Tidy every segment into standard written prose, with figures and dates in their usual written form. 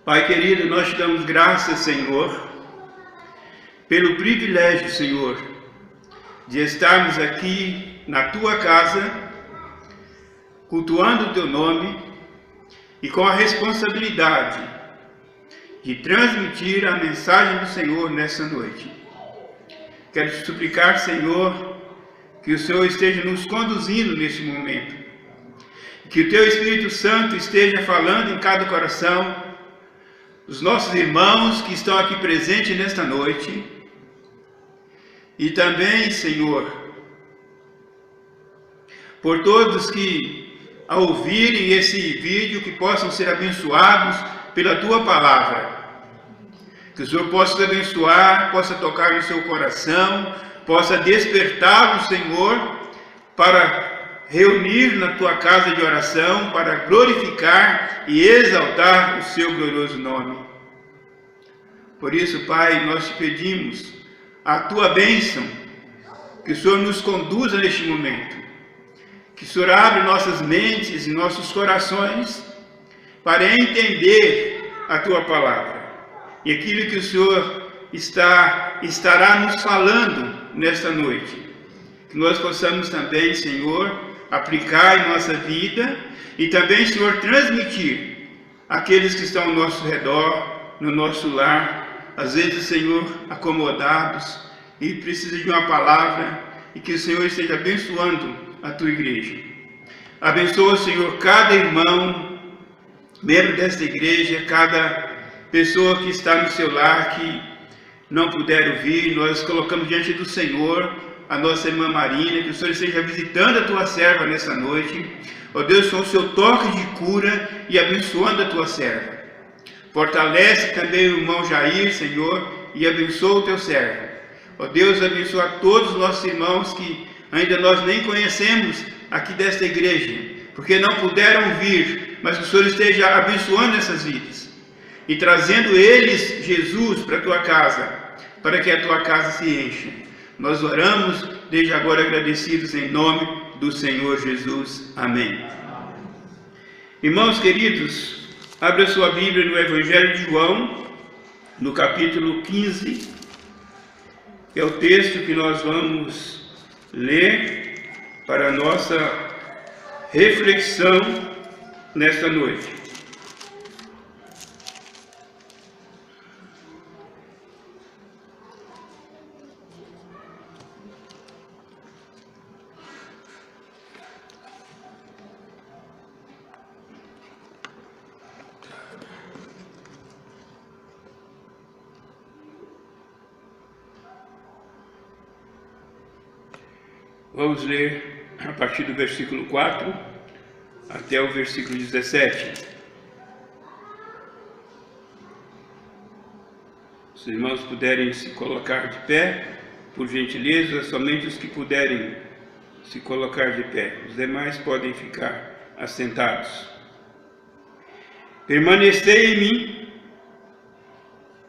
Pai querido, nós te damos graças, Senhor, pelo privilégio, Senhor, de estarmos aqui na Tua casa, cultuando o Teu nome e com a responsabilidade de transmitir a mensagem do Senhor nessa noite. Quero te suplicar, Senhor, que o Senhor esteja nos conduzindo neste momento, que o Teu Espírito Santo esteja falando em cada coração, os nossos irmãos que estão aqui presentes nesta noite, e também, Senhor, por todos que, ao ouvirem esse vídeo, que possam ser abençoados pela Tua palavra. Que o Senhor possa te abençoar, possa tocar no seu coração, possa despertá-lo, Senhor, para reunir na Tua casa de oração, para glorificar e exaltar o Seu glorioso nome. Por isso, Pai, nós te pedimos a Tua bênção, que o Senhor nos conduza neste momento, que o Senhor abra nossas mentes e nossos corações para entender a Tua palavra e aquilo que o Senhor estará nos falando nesta noite. Que nós possamos também, Senhor, aplicar em nossa vida e também, Senhor, transmitir àqueles que estão ao nosso redor, no nosso lar, às vezes, Senhor, acomodados e precisam de uma palavra, e que o Senhor esteja abençoando a Tua igreja. Abençoa, Senhor, cada irmão, membro desta igreja, cada pessoa que está no seu lar, que não puder ouvir. Nós colocamos diante do Senhor a nossa irmã Marina, que o Senhor esteja visitando a Tua serva nessa noite. Ó Deus, com o Seu toque de cura e abençoando a Tua serva. Fortalece também o irmão Jair, Senhor, e abençoa o Teu servo. Ó Deus, abençoa todos os nossos irmãos que ainda nós nem conhecemos aqui desta igreja, porque não puderam vir, mas que o Senhor esteja abençoando essas vidas e trazendo eles, Jesus, para a Tua casa, para que a Tua casa se encha. Nós oramos desde agora agradecidos em nome do Senhor Jesus. Amém. Irmãos queridos, abra sua Bíblia no Evangelho de João, no capítulo 15, que é o texto que nós vamos ler para a nossa reflexão nesta noite. Vamos ler a partir do versículo 4 até o versículo 17. Se os irmãos puderem se colocar de pé, por gentileza, somente os que puderem se colocar de pé. Os demais podem ficar assentados. Permanecei em mim,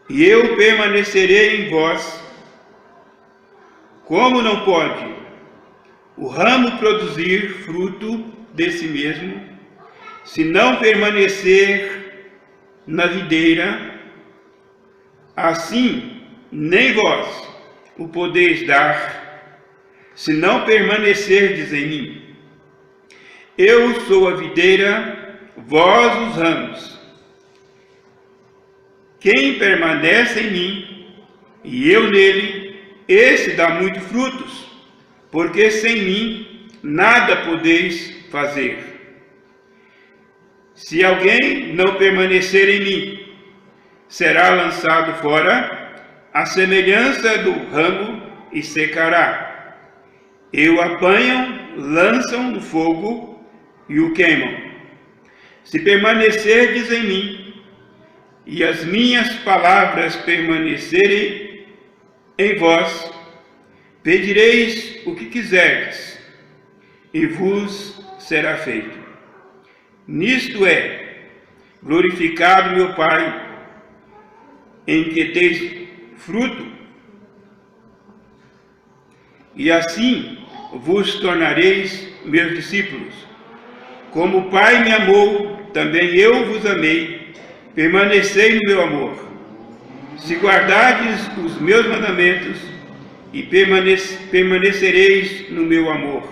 e eu permanecerei em vós. Como não pode o ramo produzir fruto de si mesmo, se não permanecer na videira, assim nem vós o podeis dar, se não permanecerdes em mim. Eu sou a videira, vós os ramos. Quem permanece em mim, e eu nele, esse dá muitos frutos, porque sem mim nada podeis fazer. Se alguém não permanecer em mim, será lançado fora, à semelhança do ramo, e secará. E o apanham, lançam no fogo e o queimam. Se permanecerdes em mim, e as minhas palavras permanecerem em vós, pedireis o que quiserdes, e vos será feito. Nisto é glorificado meu Pai, em que deis fruto, e assim vos tornareis meus discípulos. Como o Pai me amou, também eu vos amei. permanecei no meu amor. Se guardardes os meus mandamentos, e permanecereis no meu amor,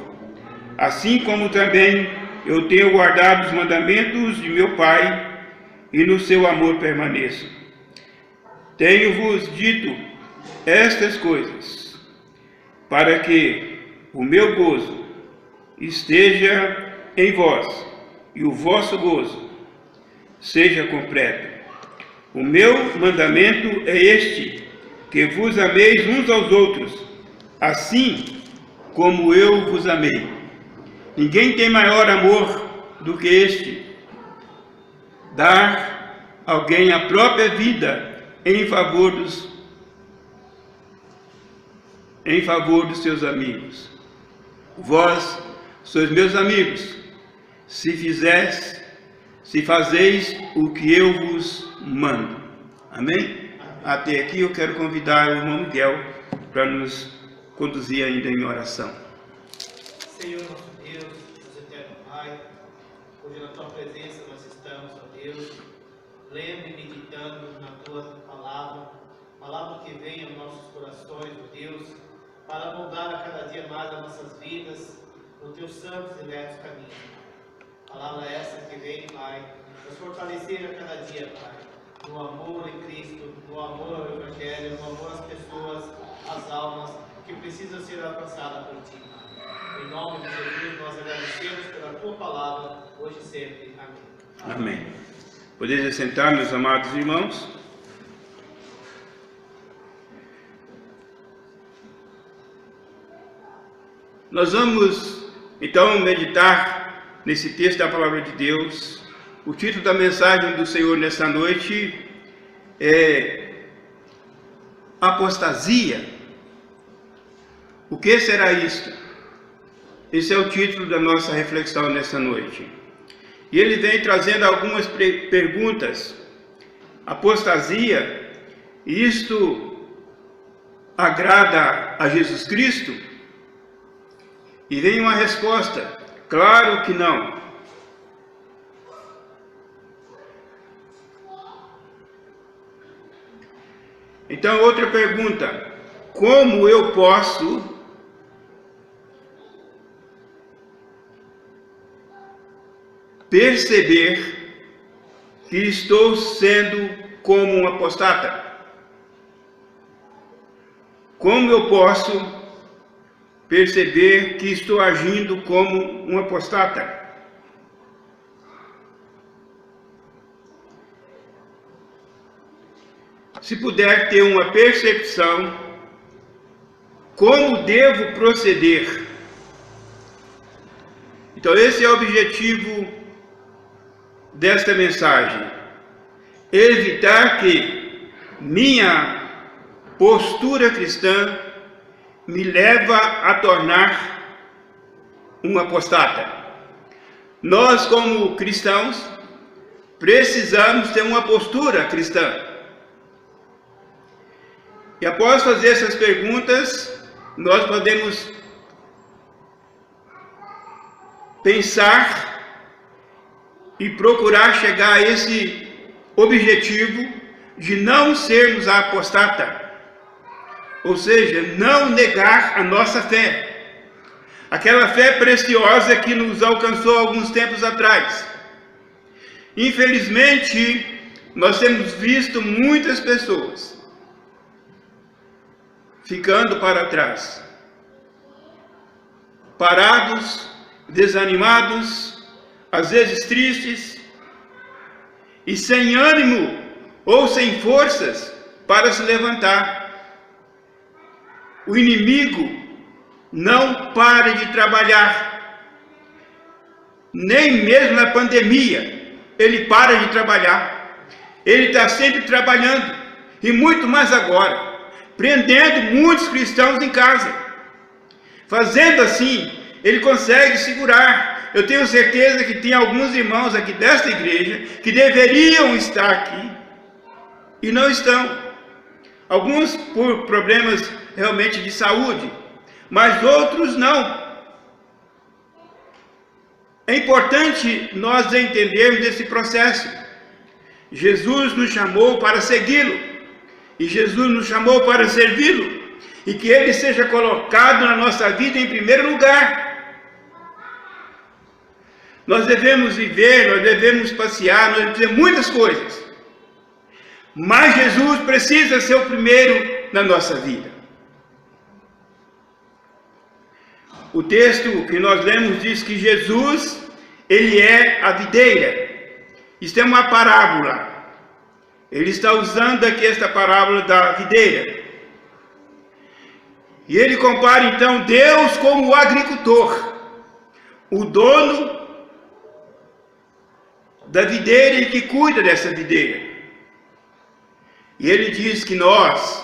assim como também eu tenho guardado os mandamentos de meu Pai, e no seu amor permaneço. Tenho-vos dito estas coisas, para que o meu gozo esteja em vós, e o vosso gozo seja completo. O meu mandamento é este, que vos ameis uns aos outros, assim como eu vos amei. Ninguém tem maior amor do que este, dar alguém a própria vida em favor dos seus amigos. Vós sois meus amigos, se fazeis o que eu vos mando. Amém? Até aqui eu quero convidar o irmão Miguel para nos conduzir ainda em oração. Senhor nosso Deus, nosso eterno Pai, hoje na Tua presença nós estamos, ó Deus, lendo e meditando na Tua palavra que vem aos nossos corações, ó Deus, para moldar a cada dia mais as nossas vidas no Teus santos e retos caminhos. Palavra essa que vem, Pai, nos fortalecer a cada dia, Pai, no amor em Cristo, no amor ao Evangelho, no amor às pessoas, às almas que precisam ser alcançadas por Ti. Em nome de Jesus, nós agradecemos pela Tua palavra, hoje e sempre. Amém. Amém. Podeis assentar, meus amados irmãos. Nós vamos, então, meditar nesse texto da Palavra de Deus. O título da mensagem do Senhor nesta noite é Apostasia. O que será isto? Esse é o título da nossa reflexão nesta noite. E ele vem trazendo algumas perguntas. Apostasia, isto agrada a Jesus Cristo? E vem uma resposta: claro que não. Então, outra pergunta: como eu posso perceber que estou sendo como um apostata? Como eu posso perceber que estou agindo como um apostata? Se puder ter uma percepção, como devo proceder? Então esse é o objetivo desta mensagem: evitar que minha postura cristã me leva a tornar um apostata. Nós, como cristãos, precisamos ter uma postura cristã. E após fazer essas perguntas, nós podemos pensar e procurar chegar a esse objetivo de não sermos a apostata. Ou seja, não negar a nossa fé. Aquela fé preciosa que nos alcançou alguns tempos atrás. Infelizmente, nós temos visto muitas pessoas ficando para trás, parados, desanimados, às vezes tristes e sem ânimo ou sem forças para se levantar. O inimigo não para de trabalhar, nem mesmo na pandemia ele para de trabalhar. Ele está sempre trabalhando, e muito mais agora, prendendo muitos cristãos em casa. Fazendo assim, ele consegue segurar. Eu tenho certeza que tem alguns irmãos aqui desta igreja que deveriam estar aqui e não estão. Alguns por problemas realmente de saúde, mas outros não. É importante nós entendermos esse processo. Jesus nos chamou para segui-lo, e Jesus nos chamou para servi-lo, e que ele seja colocado na nossa vida em primeiro lugar. Nós devemos viver, nós devemos passear, nós devemos fazer muitas coisas, mas Jesus precisa ser o primeiro na nossa vida. O texto que nós lemos diz que Jesus, ele é a videira. Isto é uma parábola. Ele está usando aqui esta parábola da videira. E ele compara então Deus como o agricultor, o dono da videira e que cuida dessa videira. E ele diz que nós,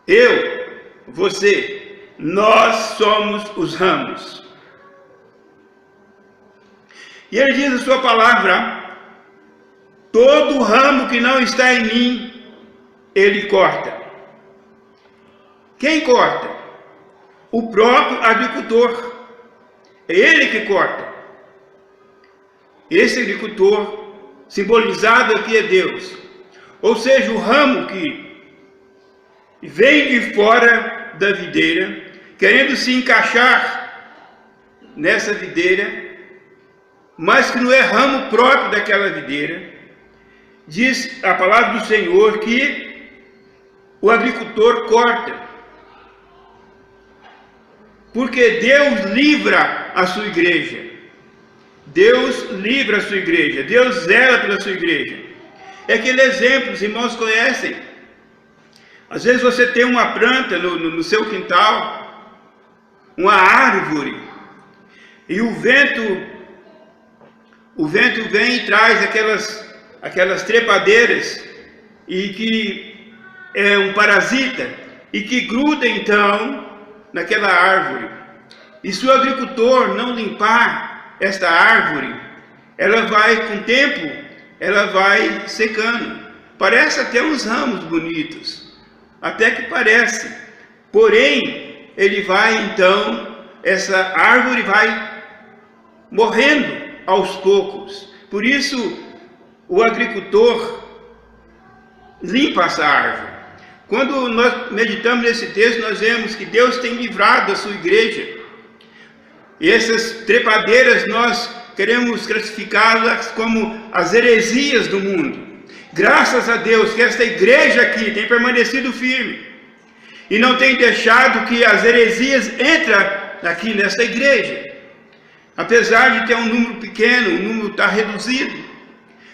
eu, você, nós somos os ramos. E ele diz a sua palavra: todo ramo que não está em mim, ele corta. Quem corta? O próprio agricultor. É ele que corta. Esse agricultor, simbolizado aqui, é Deus. Ou seja, o ramo que vem de fora da videira, querendo se encaixar nessa videira, mas que não é ramo próprio daquela videira. Diz a palavra do Senhor que o agricultor corta, porque Deus livra a sua igreja. Deus livra a sua igreja, Deus zela pela sua igreja. É aquele exemplo, os irmãos conhecem. Às vezes você tem uma planta no seu quintal, uma árvore, e o vento vem e traz aquelas trepadeiras, e que é um parasita, e que gruda então naquela árvore. E se o agricultor não limpar esta árvore, ela vai, com o tempo, ela vai secando. Parece até uns ramos bonitos, até que parece. Porém, ele vai então, essa árvore vai morrendo aos poucos. Por isso, o agricultor limpa essa árvore. Quando nós meditamos nesse texto, nós vemos que Deus tem livrado a sua igreja. E essas trepadeiras nós queremos classificá-las como as heresias do mundo. Graças a Deus que esta igreja aqui tem permanecido firme e não tem deixado que as heresias entrem aqui nesta igreja. Apesar de ter um número pequeno, o número está reduzido,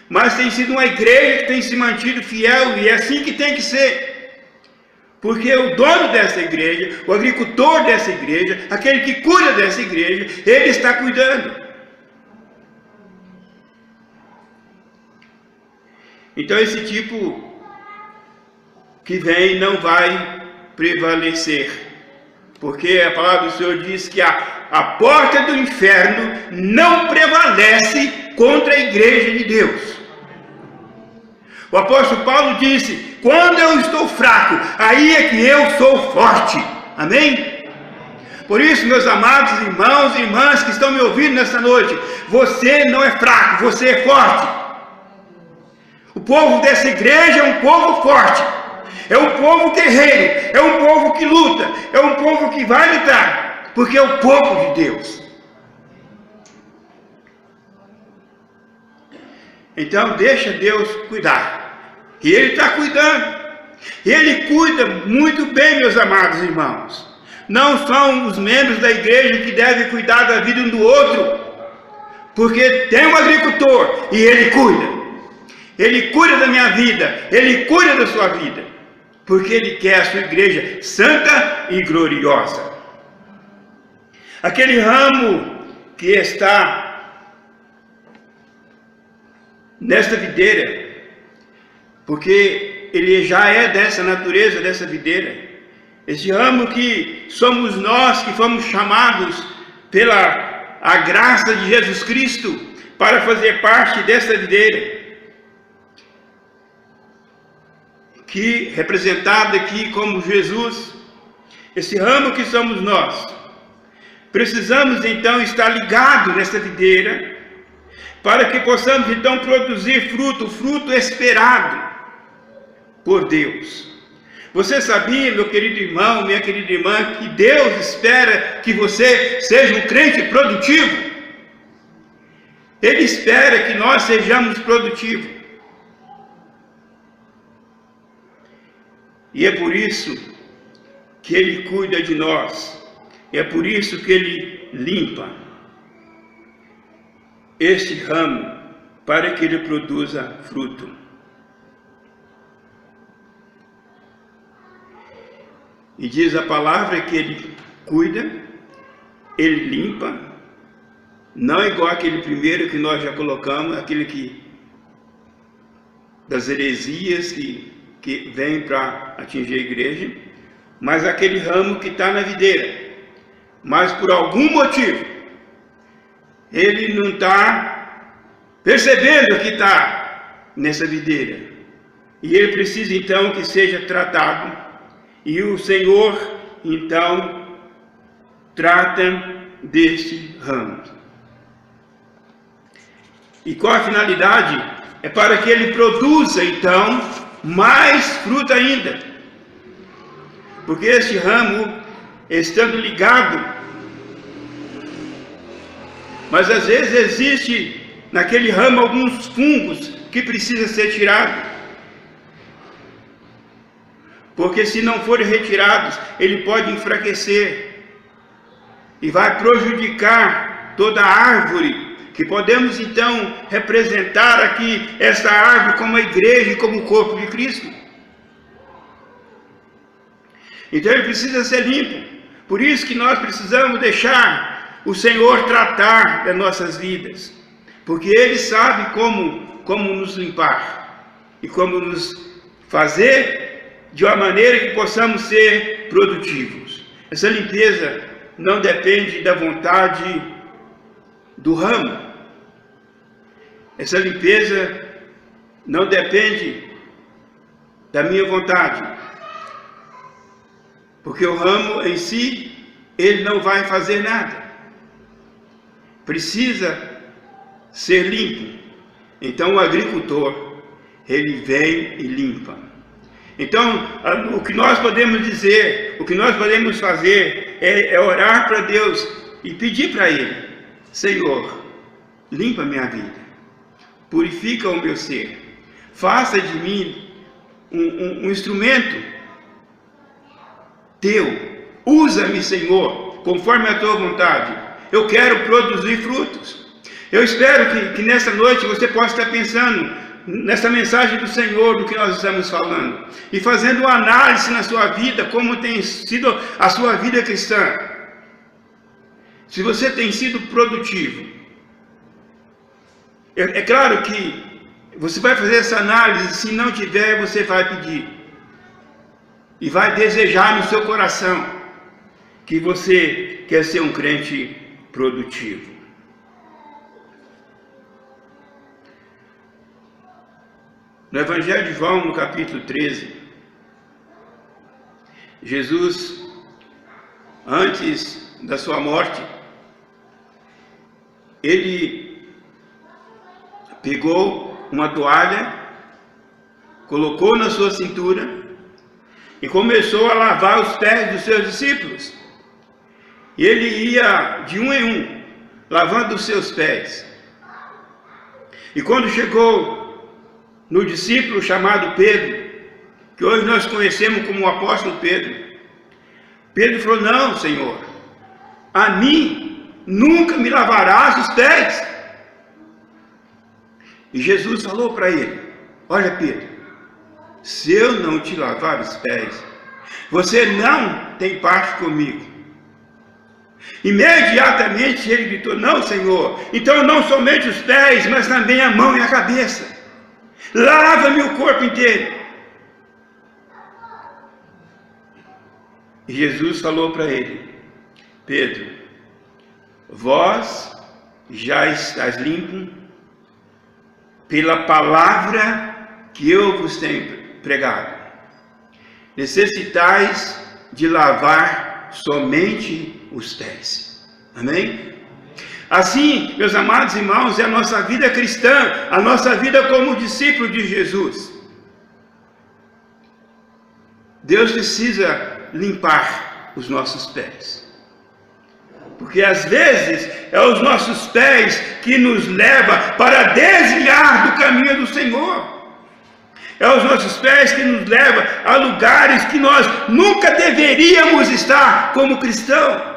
mas tem sido uma igreja que tem se mantido fiel, e é assim que tem que ser. Porque o dono dessa igreja, o agricultor dessa igreja, aquele que cuida dessa igreja, ele está cuidando. Então esse tipo que vem não vai prevalecer, porque a palavra do Senhor diz que a porta do inferno não prevalece contra a igreja de Deus. O apóstolo Paulo disse: quando eu estou fraco, aí é que eu sou forte. Amém? Por isso, meus amados irmãos e irmãs que estão me ouvindo nesta noite, você não é fraco, você é forte. O povo dessa igreja é um povo forte, é um povo guerreiro, é um povo que luta, é um povo que vai lutar, porque é o povo de Deus. Então deixa Deus cuidar, e Ele está cuidando, Ele cuida muito bem, meus amados irmãos. Não são os membros da igreja que devem cuidar da vida um do outro, porque tem um agricultor e Ele cuida. Ele cuida da minha vida, Ele cuida da sua vida, porque Ele quer a sua igreja santa e gloriosa. Aquele ramo que está nesta videira, porque ele já é dessa natureza, dessa videira, esse ramo que somos nós, que fomos chamados pela a graça de Jesus Cristo para fazer parte dessa videira, que representado aqui como Jesus, esse ramo que somos nós. Precisamos então estar ligados nessa videira, para que possamos então produzir fruto, fruto esperado por Deus. Você sabia, meu querido irmão, minha querida irmã, que Deus espera que você seja um crente produtivo? Ele espera que nós sejamos produtivos. E é por isso que Ele cuida de nós. É por isso que Ele limpa este ramo, para que ele produza fruto. E diz a palavra que Ele cuida, Ele limpa, não igual aquele primeiro que nós já colocamos, aquele que das heresias que vem para atingir a igreja, mas aquele ramo que está na videira. Mas por algum motivo, ele não está percebendo que está nessa videira. E ele precisa então que seja tratado. E o Senhor então trata deste ramo. E qual a finalidade? É para que ele produza então mais fruta ainda. Porque este ramo, estando ligado, mas às vezes existe naquele ramo alguns fungos que precisam ser tirados. Porque se não forem retirados, ele pode enfraquecer e vai prejudicar toda a árvore, que podemos então representar aqui essa árvore como a igreja e como o corpo de Cristo. Então ele precisa ser limpo. Por isso que nós precisamos deixar o Senhor tratar das nossas vidas, porque Ele sabe como nos limpar e como nos fazer de uma maneira que possamos ser produtivos. Essa limpeza não depende da vontade do ramo. Essa limpeza não depende da minha vontade, porque o ramo em si, ele não vai fazer nada. Precisa ser limpo. Então o agricultor, ele vem e limpa. Então o que nós podemos dizer, o que nós podemos fazer é orar para Deus e pedir para Ele: Senhor, limpa minha vida, purifica o meu ser, faça de mim um instrumento teu, usa-me, Senhor, conforme a tua vontade. Eu quero produzir frutos. Eu espero que nessa noite você possa estar pensando nessa mensagem do Senhor, do que nós estamos falando, e fazendo uma análise na sua vida, como tem sido a sua vida cristã. Se você tem sido produtivo. É claro que você vai fazer essa análise, se não tiver, você vai pedir. E vai desejar no seu coração que você quer ser um crente produtivo. No Evangelho de João, no capítulo 13, Jesus, antes da sua morte, ele pegou uma toalha, colocou na sua cintura e começou a lavar os pés dos seus discípulos. E ele ia de um em um, lavando os seus pés. E quando chegou no discípulo chamado Pedro, que hoje nós conhecemos como o apóstolo Pedro, Pedro falou: não, Senhor, a mim nunca me lavarás os pés. E Jesus falou para ele: olha, Pedro, se eu não te lavar os pés, você não tem parte comigo. Imediatamente ele gritou: não, Senhor, então não somente os pés, mas também a mão e a cabeça. Lava-me o corpo inteiro. E Jesus falou para ele: Pedro, vós já estáis limpo pela palavra que eu vos tenho pregado. Necessitais de lavar somente os pés. Amém? Assim, meus amados irmãos, é a nossa vida cristã, a nossa vida como discípulo de Jesus. Deus precisa limpar os nossos pés. Porque às vezes é os nossos pés que nos leva para desviar do caminho do Senhor. É os nossos pés que nos leva a lugares que nós nunca deveríamos estar como cristão.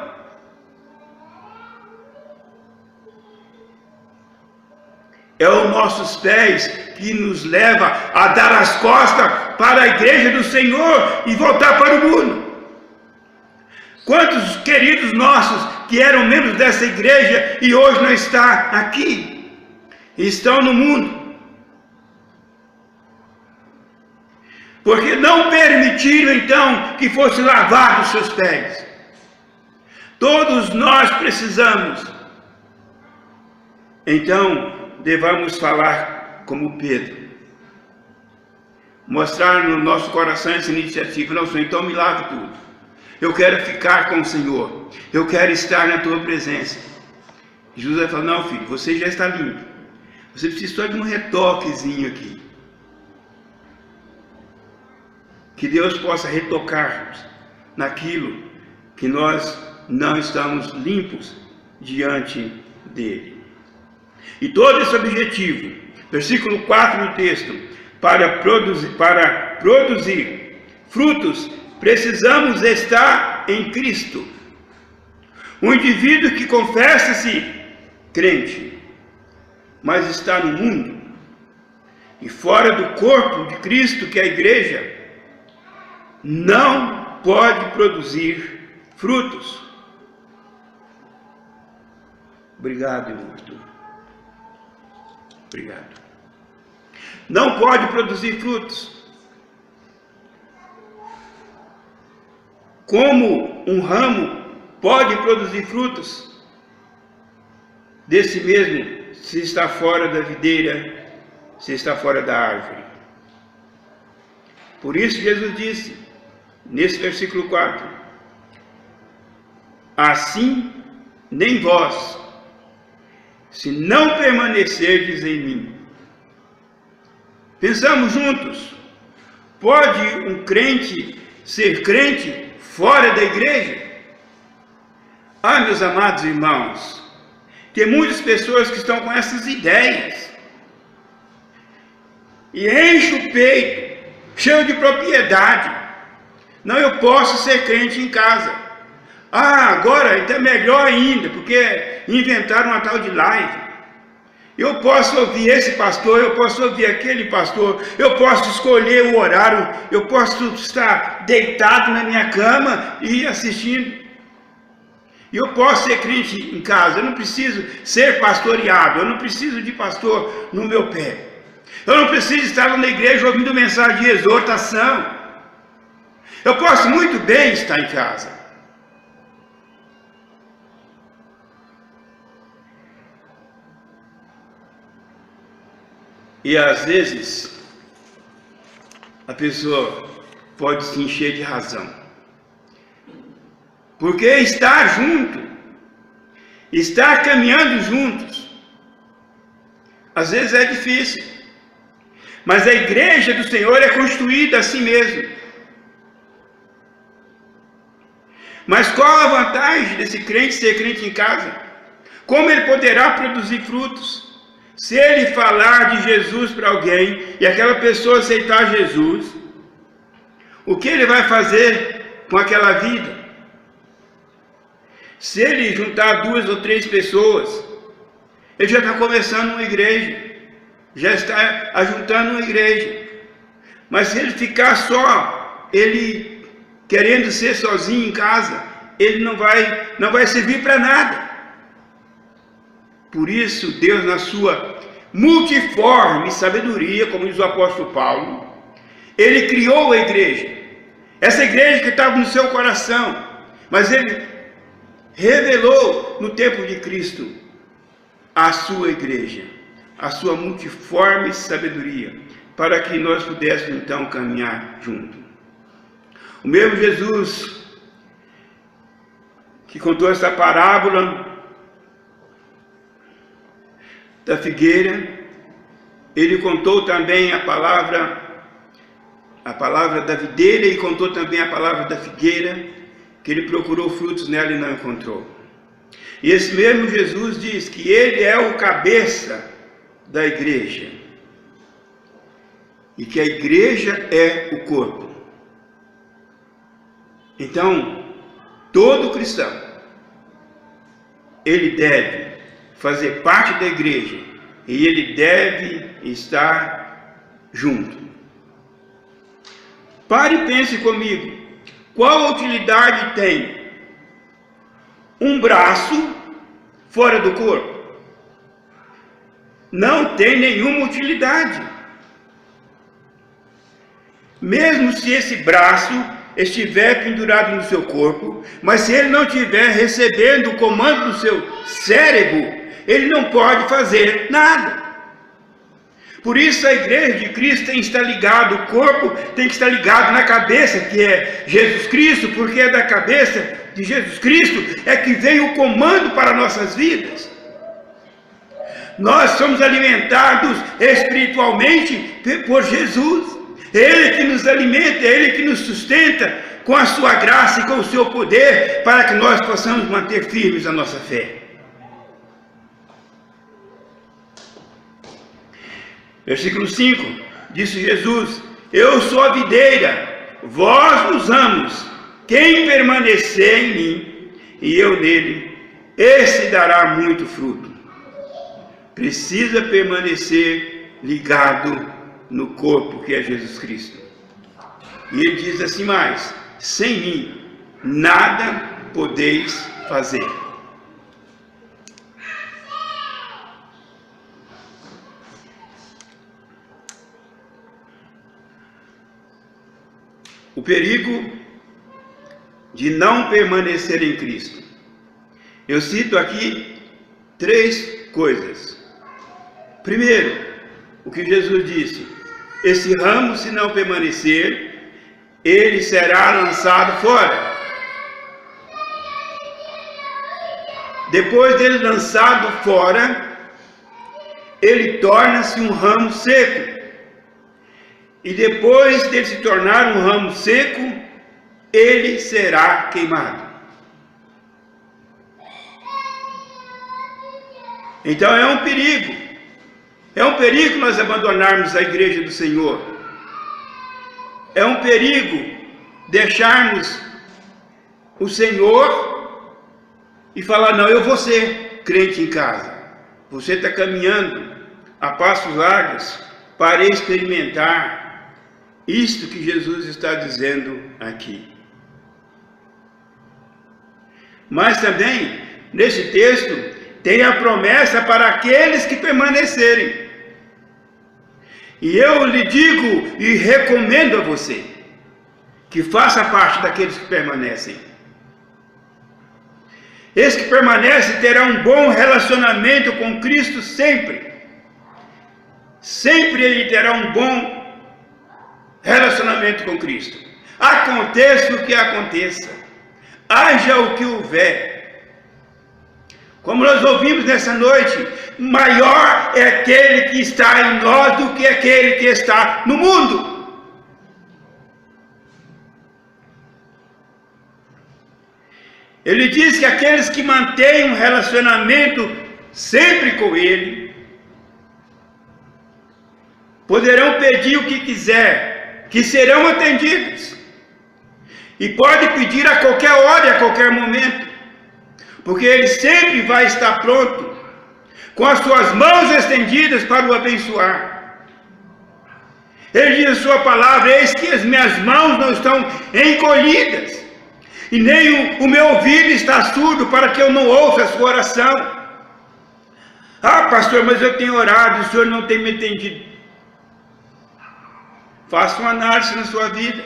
É os nossos pés que nos leva a dar as costas para a igreja do Senhor e voltar para o mundo. Quantos queridos nossos que eram membros dessa igreja e hoje não estão aqui, estão no mundo. Porque não permitiram então que fossem lavados seus pés. Todos nós precisamos. Então, devamos falar como Pedro. Mostrar no nosso coração essa iniciativa. Não, Senhor, então me lave tudo. Eu quero ficar com o Senhor. Eu quero estar na tua presença. E Jesus vai falar, não, filho, você já está limpo. Você precisa só de um retoquezinho aqui. Que Deus possa retocar-nos naquilo que nós não estamos limpos diante dele. E todo esse objetivo, versículo 4 do texto, para produzir frutos, precisamos estar em Cristo. Um indivíduo que confessa-se crente, mas está no mundo, e fora do corpo de Cristo, que é a igreja, não pode produzir frutos. Obrigado, irmão Arthur. Obrigado. Não pode produzir frutos. Como um ramo pode produzir frutos? Desse mesmo, se está fora da videira, se está fora da árvore. Por isso Jesus disse, nesse versículo 4, assim nem vós, se não permanecerdes em mim. Pensamos juntos, pode um crente ser crente fora da igreja? Ah, meus amados irmãos, tem muitas pessoas que estão com essas ideias, e enchem o peito, cheio de propriedade. Não, eu posso ser crente em casa. Ah, agora então é melhor ainda, porque inventaram uma tal de live. Eu posso ouvir esse pastor, eu posso ouvir aquele pastor, eu posso escolher o horário, eu posso estar deitado na minha cama e assistindo. Eu posso ser crente em casa, eu não preciso ser pastoreado, eu não preciso de pastor no meu pé. Eu não preciso estar lá na igreja ouvindo mensagem de exortação. Eu posso muito bem estar em casa. E às vezes, a pessoa pode se encher de razão. Porque estar junto, estar caminhando juntos, às vezes é difícil. Mas a igreja do Senhor é construída assim mesmo. Mas qual a vantagem desse crente ser crente em casa? Como ele poderá produzir frutos? Se ele falar de Jesus para alguém e aquela pessoa aceitar Jesus, o que ele vai fazer com aquela vida? Se ele juntar 2 ou 3 pessoas, ele já está começando uma igreja, já está ajuntando uma igreja. Mas se ele ficar só, ele querendo ser sozinho em casa, ele não vai servir para nada. Por isso, Deus, na sua multiforme sabedoria, como diz o apóstolo Paulo, ele criou a igreja. Essa igreja que estava no seu coração, mas ele revelou no tempo de Cristo a sua igreja, a sua multiforme sabedoria, para que nós pudéssemos então caminhar junto. O mesmo Jesus que contou essa parábola da figueira, ele contou também a palavra da videira e contou também a palavra da figueira, que ele procurou frutos nela e não encontrou. E esse mesmo Jesus diz que ele é o cabeça da igreja e que a igreja é o corpo. Então, todo cristão, ele deve fazer parte da igreja e ele deve estar junto. Pare e pense comigo, qual utilidade tem um braço fora do corpo? Não tem nenhuma utilidade. Mesmo se esse braço estiver pendurado no seu corpo, mas se ele não estiver recebendo o comando do seu cérebro, ele não pode fazer nada. Por isso a igreja de Cristo tem que estar ligado, o corpo tem que estar ligado na cabeça, que é Jesus Cristo, porque é da cabeça de Jesus Cristo é que vem o comando para nossas vidas. Nós somos alimentados espiritualmente por Jesus. Ele que nos alimenta, Ele que nos sustenta com a sua graça e com o seu poder, para que nós possamos manter firmes a nossa fé. Versículo 5, disse Jesus: eu sou a videira, vós os ramos, quem permanecer em mim e eu nele, esse dará muito fruto. Precisa permanecer ligado no corpo que é Jesus Cristo. E ele diz assim mais: sem mim nada podeis fazer. O perigo de não permanecer em Cristo. Eu cito aqui 3 coisas. Primeiro, o que Jesus disse: esse ramo, se não permanecer, ele será lançado fora. Depois dele lançado fora, ele torna-se um ramo seco. E depois de se tornar um ramo seco, ele será queimado. Então é um perigo. É um perigo nós abandonarmos a igreja do Senhor. É um perigo deixarmos o Senhor e falar: não, eu vou ser crente em casa. Você está caminhando a passos largos para experimentar isto que Jesus está dizendo aqui. Mas também, nesse texto, tem a promessa para aqueles que permanecerem. E eu lhe digo e recomendo a você que faça parte daqueles que permanecem. Esse que permanece terá um bom relacionamento com Cristo sempre. Sempre ele terá um bom relacionamento com Cristo. Aconteça o que aconteça, haja o que houver. Como nós ouvimos nessa noite, maior é aquele que está em nós do que aquele que está no mundo. Ele diz que aqueles que mantêm um relacionamento sempre com Ele poderão pedir o que quiser, que serão atendidos. E pode pedir a qualquer hora e a qualquer momento, porque Ele sempre vai estar pronto, com as suas mãos estendidas para o abençoar. Ele diz a sua palavra: eis que as minhas mãos não estão encolhidas, e nem o meu ouvido está surdo para que eu não ouça a sua oração. Ah, pastor, mas eu tenho orado e o senhor não tem me entendido. Faça uma análise na sua vida.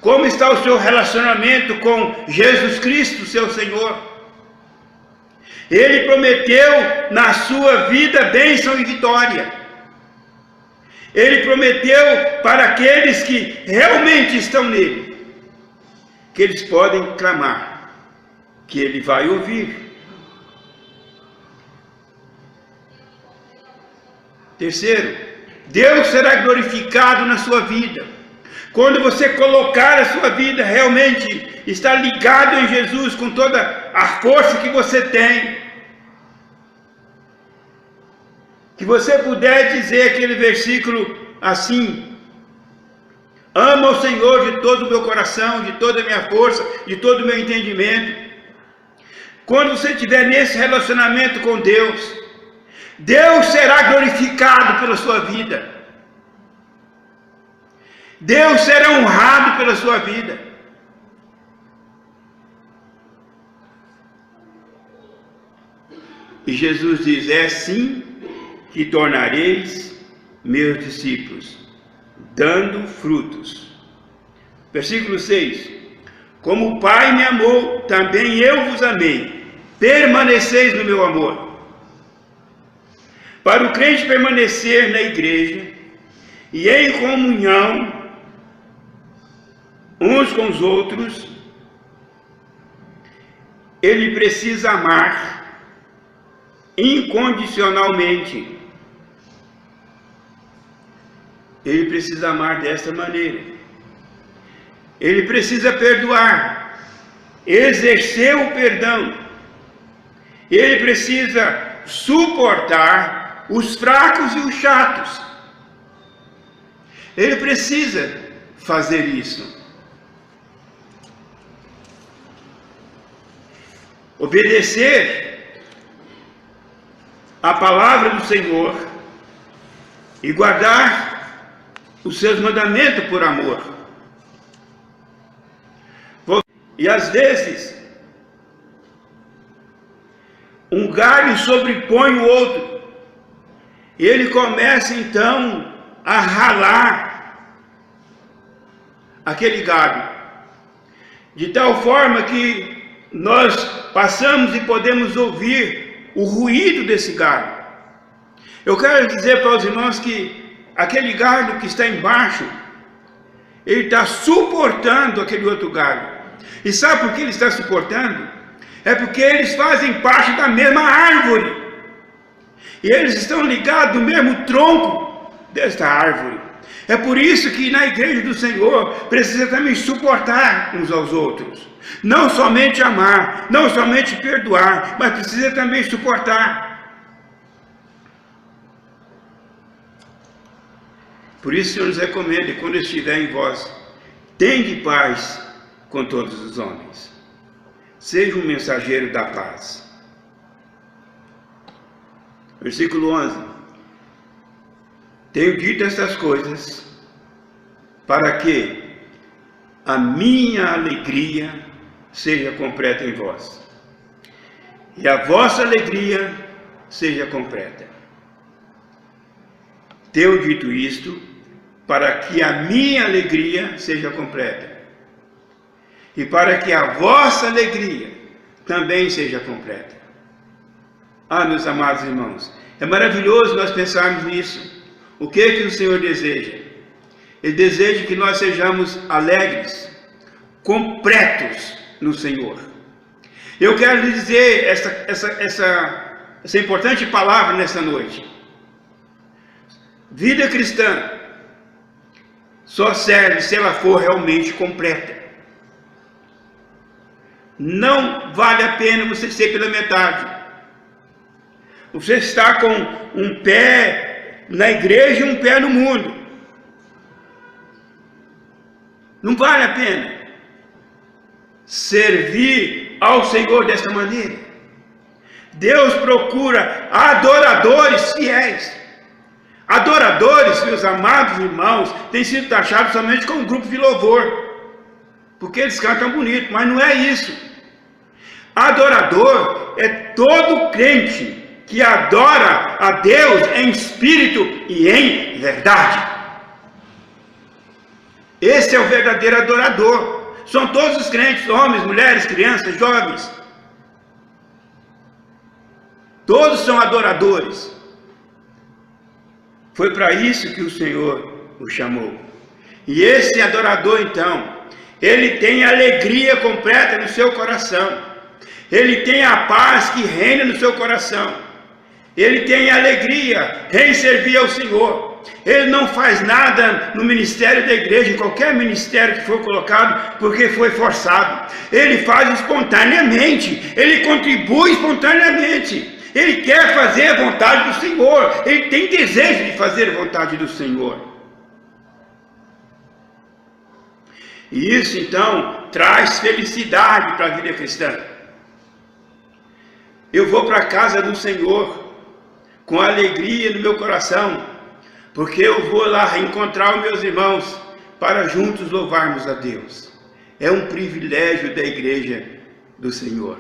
Como está o seu relacionamento com Jesus Cristo, seu Senhor? Ele prometeu na sua vida bênção e vitória. Ele prometeu para aqueles que realmente estão nele, que eles podem clamar, que Ele vai ouvir. Terceiro, Deus será glorificado na sua vida. Quando você colocar a sua vida realmente, estar ligado em Jesus com toda a força que você tem, que você puder dizer aquele versículo assim: amo ao Senhor de todo o meu coração, de toda a minha força, de todo o meu entendimento. Quando você estiver nesse relacionamento com Deus, Deus será glorificado pela sua vida. Deus será honrado pela sua vida. E Jesus diz: é assim que tornareis meus discípulos, dando frutos. Versículo 6. Como o Pai me amou, também eu vos amei. Permaneceis no meu amor. Para o crente permanecer na igreja e em comunhão uns com os outros, ele precisa amar incondicionalmente. Ele precisa amar desta maneira. Ele precisa perdoar, exercer o perdão. Ele precisa suportar os fracos e os chatos. Ele precisa fazer isso. Obedecer a palavra do Senhor e guardar os seus mandamentos por amor. E às vezes, um galho sobrepõe o outro, e ele começa então a ralar aquele galho, de tal forma que nós passamos e podemos ouvir o ruído desse galho. Eu quero dizer para os irmãos que aquele galho que está embaixo, ele está suportando aquele outro galho. E sabe por que ele está suportando? É porque eles fazem parte da mesma árvore. E eles estão ligados no mesmo tronco desta árvore. É por isso que na igreja do Senhor precisa também suportar uns aos outros. Não somente amar, não somente perdoar, mas precisa também suportar. Por isso o Senhor nos recomenda, quando estiver em vós, tende paz com todos os homens. Seja um mensageiro da paz. Versículo 11. Tenho dito estas coisas para que a minha alegria seja completa em vós e a vossa alegria seja completa. Tenho dito isto para que a minha alegria seja completa e para que a vossa alegria também seja completa. Ah, meus amados irmãos, é maravilhoso nós pensarmos nisso. O que o Senhor deseja? Ele deseja que nós sejamos alegres, completos no Senhor. Eu quero lhe dizer essa importante palavra nessa noite. Vida cristã só serve se ela for realmente completa. Não vale a pena você ser pela metade. Você está com um pé na igreja e um pé no mundo. Não vale a pena servir ao Senhor dessa maneira. Deus procura adoradores fiéis. Adoradores, meus amados irmãos, têm sido taxados somente como um grupo de louvor, porque eles cantam bonito, mas não é isso. Adorador é todo crente que adora a Deus em espírito e em verdade. Esse é o verdadeiro adorador. São todos os crentes, homens, mulheres, crianças, jovens. Todos são adoradores. Foi para isso que o Senhor o chamou. E esse adorador, então, ele tem alegria completa no seu coração. Ele tem a paz que reina no seu coração. Ele tem alegria em servir ao Senhor. Ele não faz nada no ministério da igreja, em qualquer ministério que for colocado, porque foi forçado. Ele faz espontaneamente, ele contribui espontaneamente. Ele quer fazer a vontade do Senhor, ele tem desejo de fazer a vontade do Senhor. E isso então traz felicidade para a vida cristã. Eu vou para a casa do Senhor com alegria no meu coração, porque eu vou lá encontrar os meus irmãos para juntos louvarmos a Deus. É um privilégio da igreja do Senhor.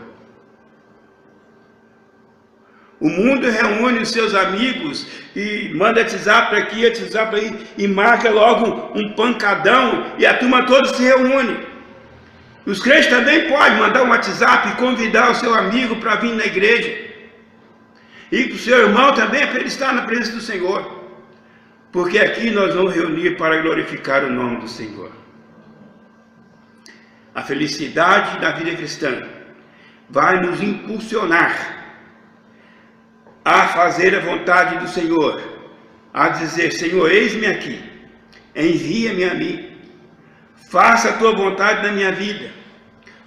O mundo reúne os seus amigos e manda WhatsApp para aqui, WhatsApp aí, e marca logo um pancadão e a turma toda se reúne. Os crentes também podem mandar um WhatsApp e convidar o seu amigo para vir na igreja. E para o seu irmão também, para ele estar na presença do Senhor. Porque aqui nós vamos reunir para glorificar o nome do Senhor. A felicidade da vida cristã vai nos impulsionar a fazer a vontade do Senhor, a dizer: Senhor, eis-me aqui, envia-me a mim, faça a tua vontade na minha vida,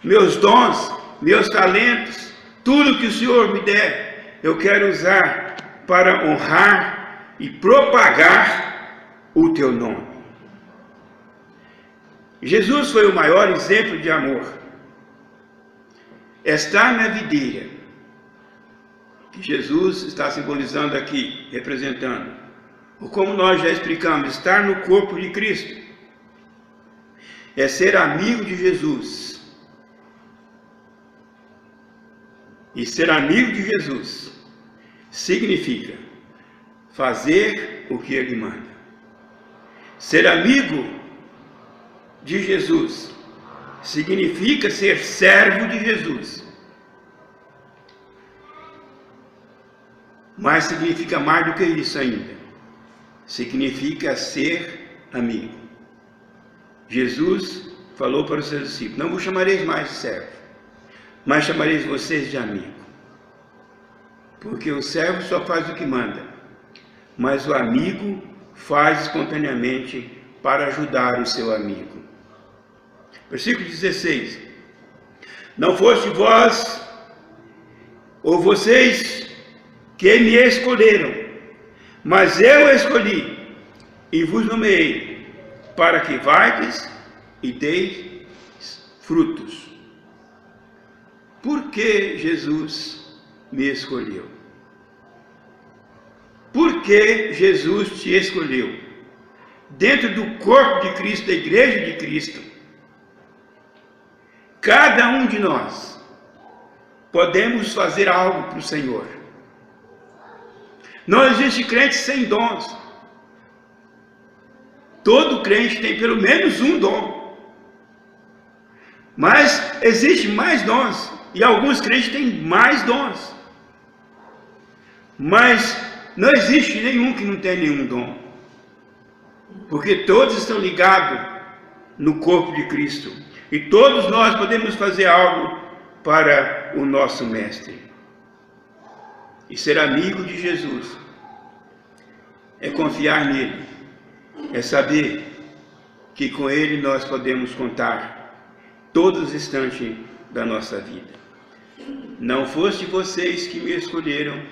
meus dons, meus talentos, tudo que o Senhor me der, eu quero usar para honrar e propagar o teu nome. Jesus foi o maior exemplo de amor. Estar na videira, que Jesus está simbolizando aqui, representando, ou como nós já explicamos, estar no corpo de Cristo, é ser amigo de Jesus. E ser amigo de Jesus significa fazer o que Ele manda. Ser amigo de Jesus significa ser servo de Jesus. Mas significa mais do que isso ainda. Significa ser amigo. Jesus falou para os seus discípulos: não vos chamareis mais de servo, mas chamareis vocês de amigo. Porque o servo só faz o que manda, mas o amigo faz espontaneamente para ajudar o seu amigo. Versículo 16: não foste vós ou vocês que me escolheram, mas eu escolhi e vos nomeei, para que vades e deis frutos. Por que Jesus me escolheu? Por que Jesus te escolheu? Dentro do corpo de Cristo, da igreja de Cristo, cada um de nós podemos fazer algo para o Senhor. Não existe crente sem dons. Todo crente tem pelo menos um dom. Mas existe mais dons. E alguns crentes têm mais dons. Mas não existe nenhum que não tenha nenhum dom. Porque todos estão ligados no corpo de Cristo. E todos nós podemos fazer algo para o nosso Mestre. E ser amigo de Jesus é confiar nele, é saber que com ele nós podemos contar todos os instantes da nossa vida. Não foste vocês que me escolheram,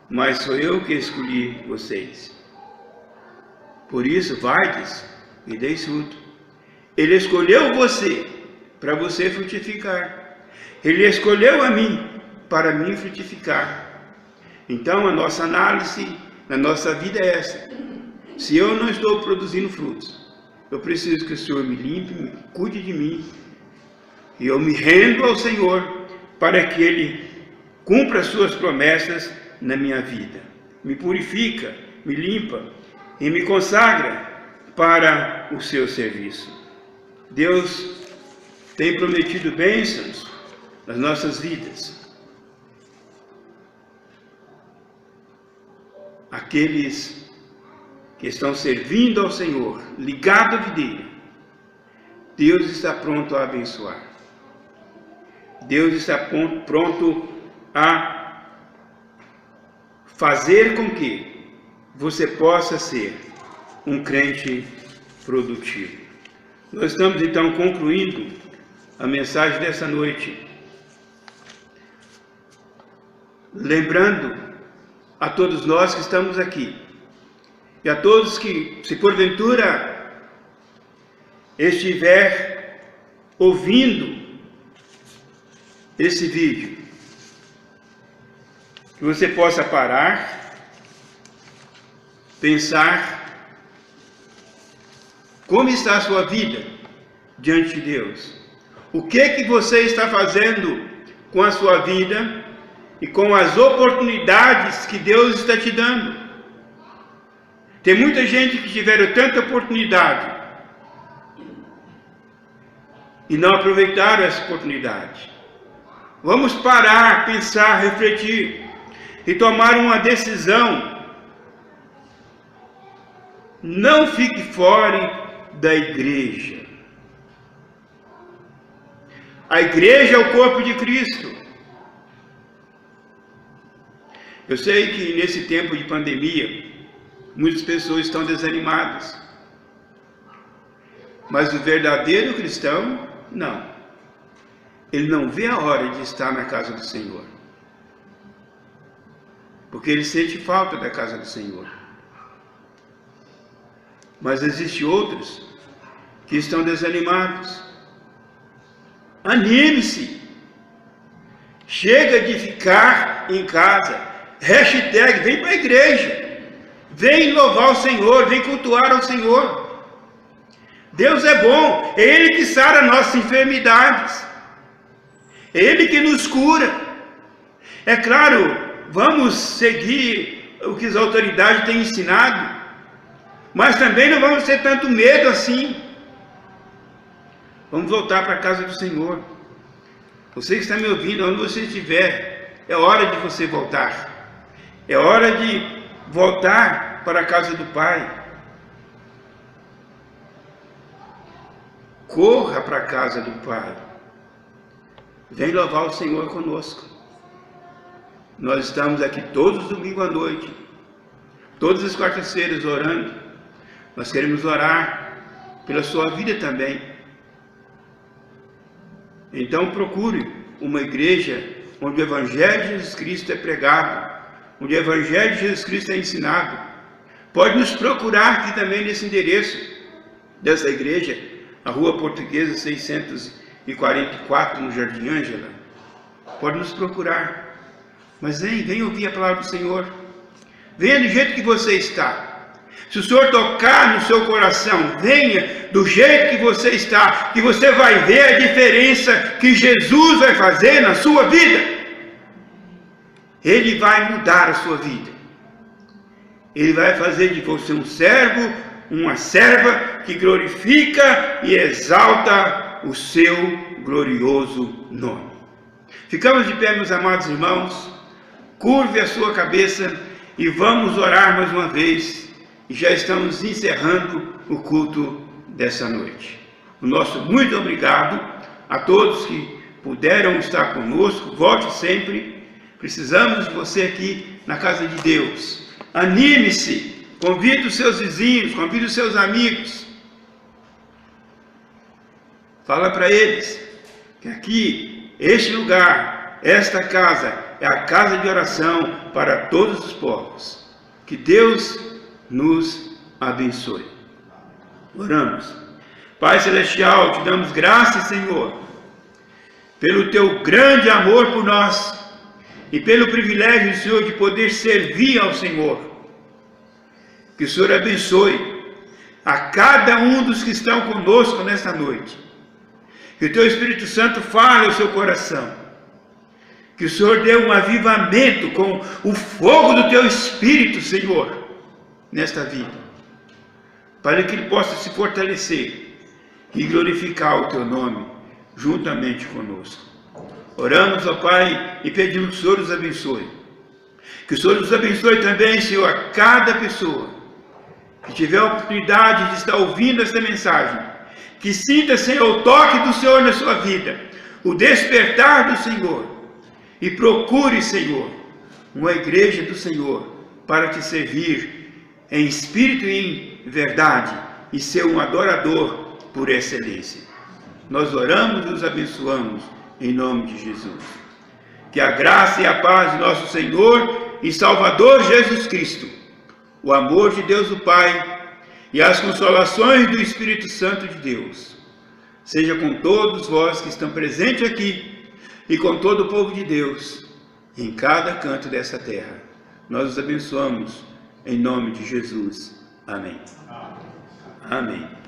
mas sou eu que escolhi vocês. Por isso, vades e deis fruto. Ele escolheu você para você frutificar. Ele escolheu a mim para mim frutificar. Então a nossa análise na nossa vida é essa: se eu não estou produzindo frutos, eu preciso que o Senhor me limpe, cuide de mim, e eu me rendo ao Senhor para que Ele cumpra as suas promessas na minha vida, me purifica, me limpa e me consagra para o seu serviço. Deus tem prometido bênçãos nas nossas vidas. Aqueles que estão servindo ao Senhor, ligados à videira, Deus está pronto a abençoar. Deus está pronto a fazer com que você possa ser um crente produtivo. Nós estamos então concluindo a mensagem dessa noite, lembrando a todos nós que estamos aqui e a todos que, se porventura estiver ouvindo esse vídeo, que você possa parar, pensar como está a sua vida diante de Deus. O que você está fazendo com a sua vida e com as oportunidades que Deus está te dando? Tem muita gente que tiveram tanta oportunidade e não aproveitaram essa oportunidade. Vamos parar, pensar, refletir e tomar uma decisão. Não fique fora da igreja. A igreja é o corpo de Cristo. Eu sei que nesse tempo de pandemia, muitas pessoas estão desanimadas. Mas o verdadeiro cristão, não. Ele não vê a hora de estar na casa do Senhor. Porque ele sente falta da casa do Senhor. Mas existem outros que estão desanimados. Anime-se. Chega de ficar em casa. Hashtag, vem para a igreja. Vem louvar o Senhor, vem cultuar ao Senhor. Deus é bom, é Ele que sara nossas enfermidades. É Ele que nos cura. É claro, vamos seguir o que as autoridades têm ensinado, mas também não vamos ter tanto medo assim. Vamos voltar para a casa do Senhor. Você que está me ouvindo, onde você estiver, é hora de você voltar. É hora de voltar para a casa do Pai. Corra para a casa do Pai. Vem louvar o Senhor conosco. Nós estamos aqui todos os domingos à noite, todas as quartas-feiras orando. Nós queremos orar pela sua vida também. Então procure uma igreja onde o Evangelho de Jesus Cristo é pregado, onde o Evangelho de Jesus Cristo é ensinado. Pode nos procurar aqui também nesse endereço dessa igreja, a Rua Portuguesa 644, no Jardim Ângela. Pode nos procurar. Mas vem ouvir a palavra do Senhor. Venha do jeito que você está. Se o Senhor tocar no seu coração, venha do jeito que você está, que você vai ver a diferença que Jesus vai fazer na sua vida. Ele vai mudar a sua vida. Ele vai fazer de você um servo, uma serva que glorifica e exalta o seu glorioso nome. Ficamos de pé, meus amados irmãos. Curve a sua cabeça e vamos orar mais uma vez. E já estamos encerrando o culto dessa noite. O nosso muito obrigado a todos que puderam estar conosco. Volte sempre. Precisamos de você aqui na casa de Deus. Anime-se. Convide os seus vizinhos, convide os seus amigos. Fala para eles que aqui, este lugar, esta casa, é a casa de oração para todos os povos. Que Deus nos abençoe. Oramos. Pai Celestial, te damos graças, Senhor, pelo teu grande amor por nós e pelo privilégio, Senhor, de poder servir ao Senhor. Que o Senhor abençoe a cada um dos que estão conosco nesta noite. Que o teu Espírito Santo fale ao seu coração. Que o Senhor dê um avivamento com o fogo do teu Espírito, Senhor, nesta vida, para que ele possa se fortalecer e glorificar o teu nome juntamente conosco. Oramos, ó Pai, e pedimos que o Senhor os abençoe. Que o Senhor nos abençoe também, Senhor, a cada pessoa que tiver a oportunidade de estar ouvindo esta mensagem, que sinta, Senhor, o toque do Senhor na sua vida, o despertar do Senhor, e procure, Senhor, uma igreja do Senhor para te servir em espírito e em verdade e ser um adorador por excelência. Nós oramos e os abençoamos em nome de Jesus. Que a graça e a paz de nosso Senhor e Salvador Jesus Cristo, o amor de Deus o Pai e as consolações do Espírito Santo de Deus, seja com todos vós que estão presentes aqui e com todo o povo de Deus, em cada canto dessa terra. Nós os abençoamos em nome de Jesus. Amém. Amém.